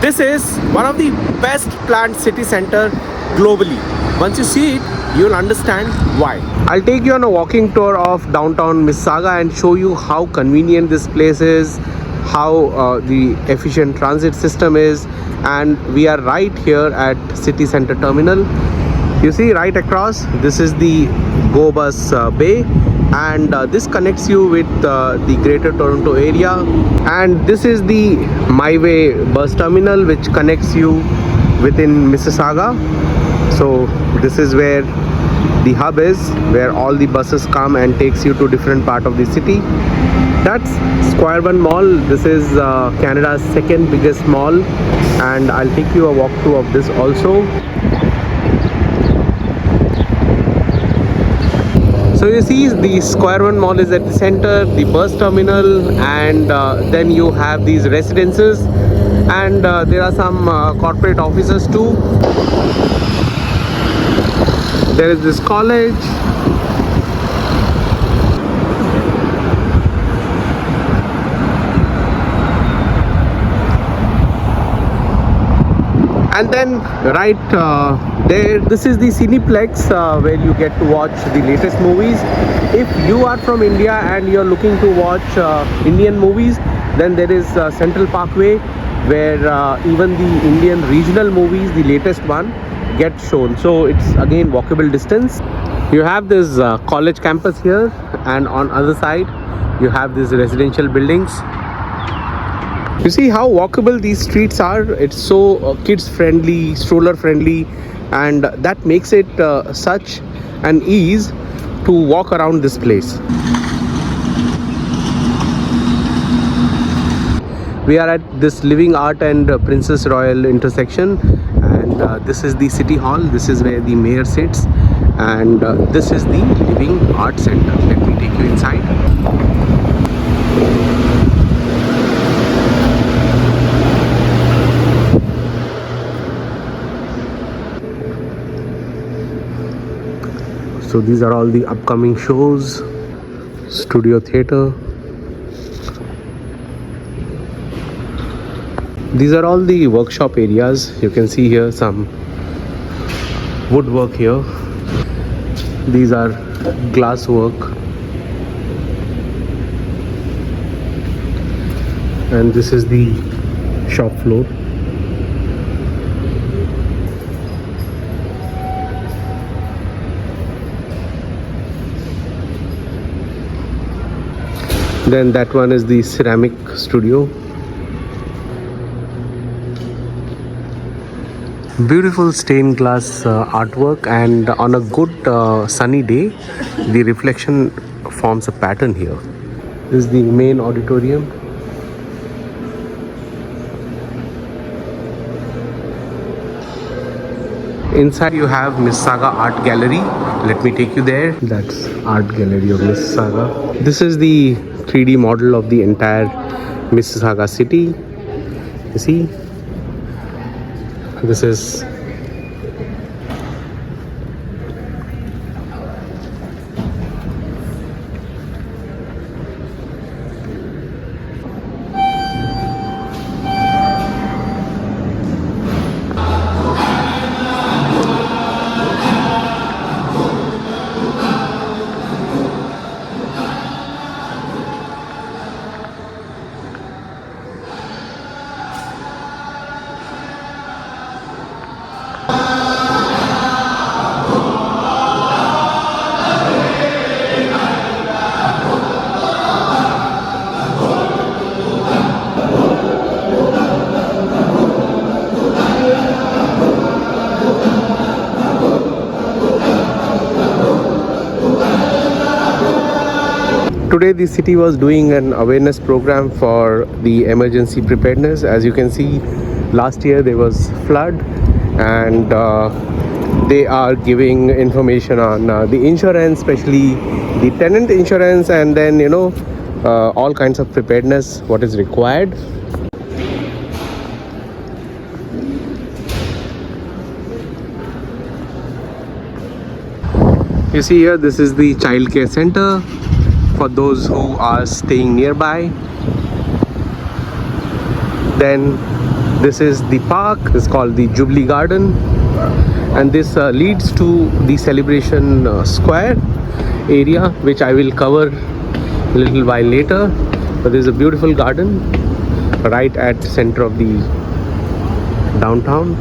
This is one of the best planned city center globally. Once you see it, you'll understand why. I'll take you on a walking tour of downtown Mississauga and show you how convenient this place is, how the efficient transit system is, and we are right here at City Center Terminal. You see right across, this is the Go Bus Bay, and this connects you with the Greater Toronto area, and this is the My Way bus terminal which connects you within Mississauga. So this is where the hub is, where all the buses come and takes you to different part of the city. That's Square One Mall. This is Canada's second biggest mall, and I'll take you a walkthrough of this also. So you see the Square One Mall is at the center, the bus terminal, and then you have these residences, and there are some corporate offices too. There is this college. And then right there, this is the Cineplex where you get to watch the latest movies. If you are from India and you're looking to watch Indian movies, then there is Central Parkway, where even the Indian regional movies, the latest one, get shown. So it's again walkable distance. You have this college campus here, and on other side you have these residential buildings. You see how walkable these streets are. It's so kids friendly, stroller friendly, and that makes it such an ease to walk around this place. We are at this Living Art and Princess Royal intersection, and this is the City Hall. This is where the mayor sits, and this is the Living Art Center. Let me take you inside. So these are all the upcoming shows, studio theatre. These are all the workshop areas. You can see here some woodwork here. These are glass work. And this is the shop floor. Then that one is the ceramic studio. Beautiful stained glass artwork, and on a good sunny day, the reflection forms a pattern here. This is the main auditorium. Inside you have Mississauga Art Gallery. Let me take you there. That's Art Gallery of Mississauga. This is the 3D model of the entire Mississauga city. You see, this is today the city was doing an awareness program for the emergency preparedness. As you can see, last year there was flood, and they are giving information on the insurance, especially the tenant insurance, and then all kinds of preparedness, what is required. You see here, this is the child care center for those who are staying nearby. Then This is the park. It's called the Jubilee Garden, and this leads to the celebration square area, which I will cover a little while later. But there's a beautiful garden right at the center of the downtown.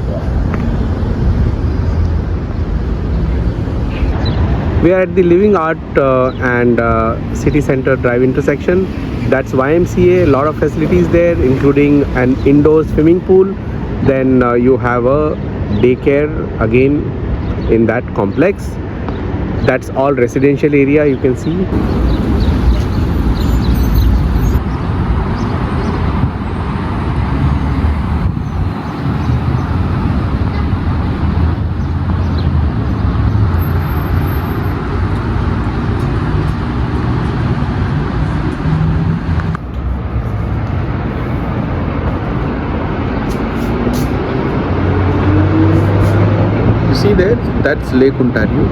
We are at the Living Art and City Center Drive intersection. That's YMCA. A lot of facilities there, including an indoor swimming pool. Then you have a daycare again in that complex. That's all residential area, you can see. See there, that's Lake Ontario.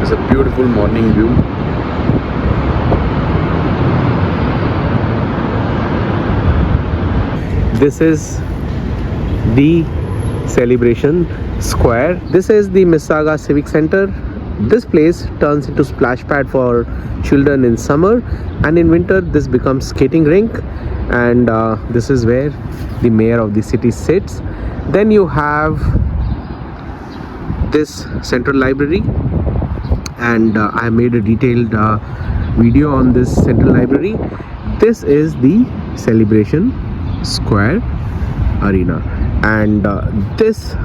It's a beautiful morning view. This is the celebration square. This is the Mississauga Civic Center. This place turns into splash pad for children in summer, and in winter this becomes skating rink. And this is where the mayor of the city sits. Then you have this central library, and I made a detailed video on this central library. This is the celebration square arena, and this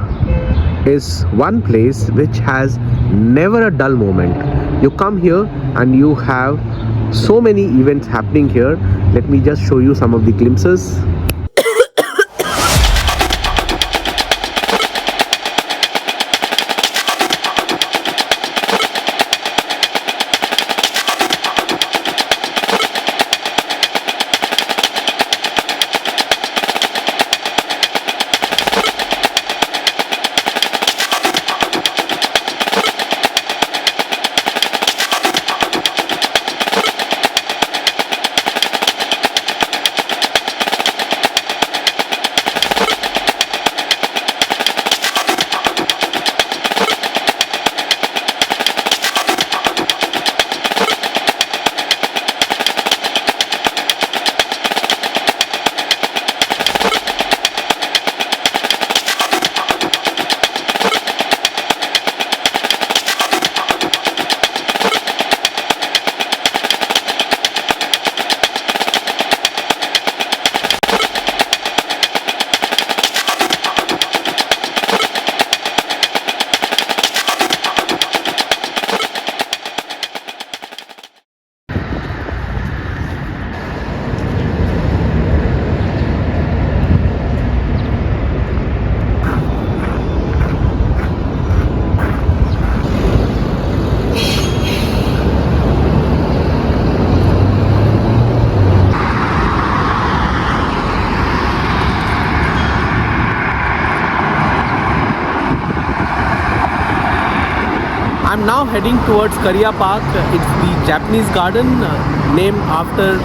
is one place which has never a dull moment. You come here and you have so many events happening here. Let me just show you some of the glimpses. I'm now heading towards Kariya Park. It's the Japanese garden named after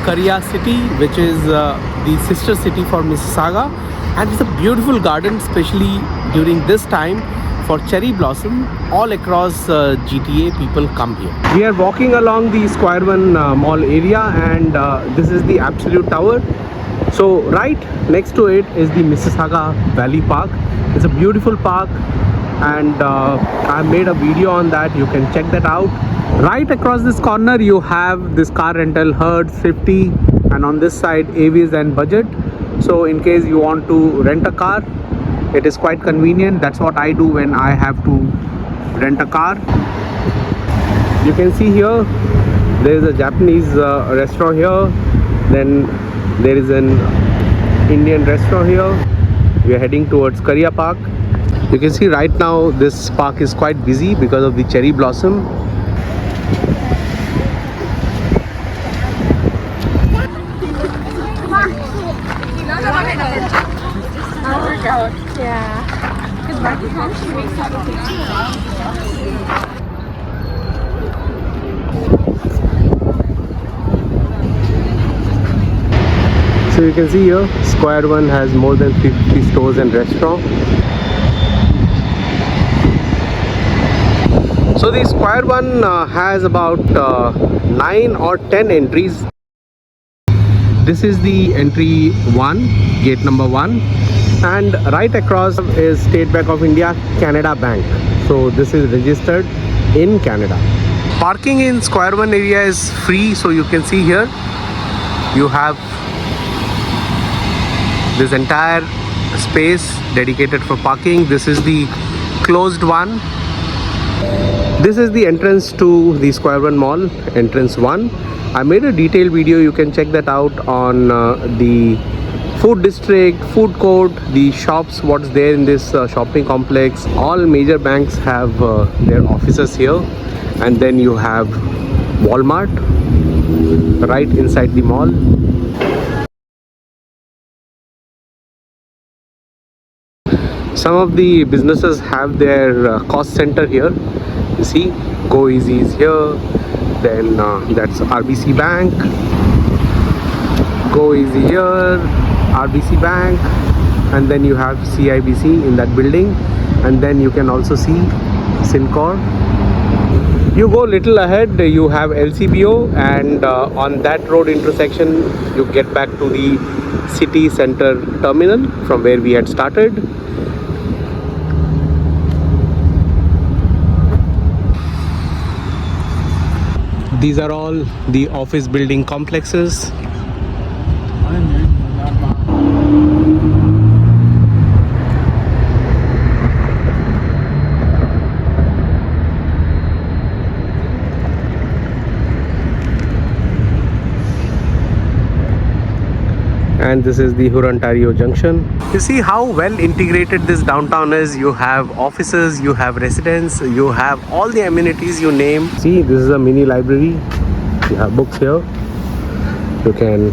Kariya City, which is the sister city for Mississauga. And it's a beautiful garden, especially during this time for cherry blossom. All across GTA, people come here. We are walking along the Square One Mall area, and this is the Absolute Tower. So right next to it is the Mississauga Valley Park. It's a beautiful park, and I made a video on that. You can check that out. Right across this corner you have this car rental, Hertz, 50, and on this side Avis and Budget. So in case you want to rent a car, it is quite convenient. That's what I do when I have to rent a car. You can see here there is a Japanese restaurant here, then there is an Indian restaurant here. We are heading towards Kariya Park. You can see right now this park is quite busy because of the cherry blossom. So you can see here, Square One has more than 50 stores and restaurants. So the Square One has about 9 or 10 entries. This is the entry 1, gate number 1, and right across is State Bank of India, Canada Bank. So this is registered in Canada. Parking in Square One area is free, so you can see here you have this entire space dedicated for parking. This is the closed one. This is the entrance to the Square One Mall, entrance 1. I made a detailed video, you can check that out on the food district, food court, the shops, what's there in this shopping complex. All major banks have their offices here, and then you have Walmart right inside the mall. Some of the businesses have their cost center here. You see, Go Easy is here. Then that's RBC Bank. Go Easy here, RBC Bank, and then you have CIBC in that building, and then you can also see Syncor. You go little ahead, you have LCBO, and on that road intersection you get back to the city center terminal from where we had started. These are all the office building complexes. And this is the Hurontario Junction. You see how well integrated this downtown is. You have offices, you have residents, you have all the amenities you name. See, this is a mini library. You have books here. You can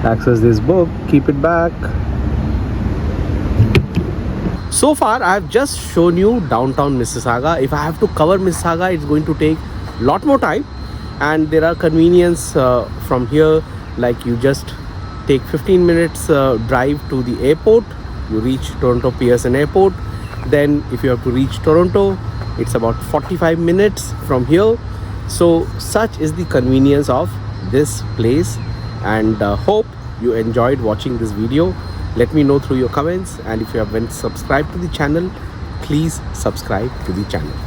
access this book, keep it back. So far, I have just shown you downtown Mississauga. If I have to cover Mississauga, it's going to take a lot more time. And there are convenience from here. Like you just take 15 minutes drive to the airport, you reach Toronto Pearson Airport. Then if you have to reach Toronto, it's about 45 minutes from here. So such is the convenience of this place, and hope you enjoyed watching this video. Let me know through your comments, and if you haven't subscribed to the channel, please subscribe to the channel.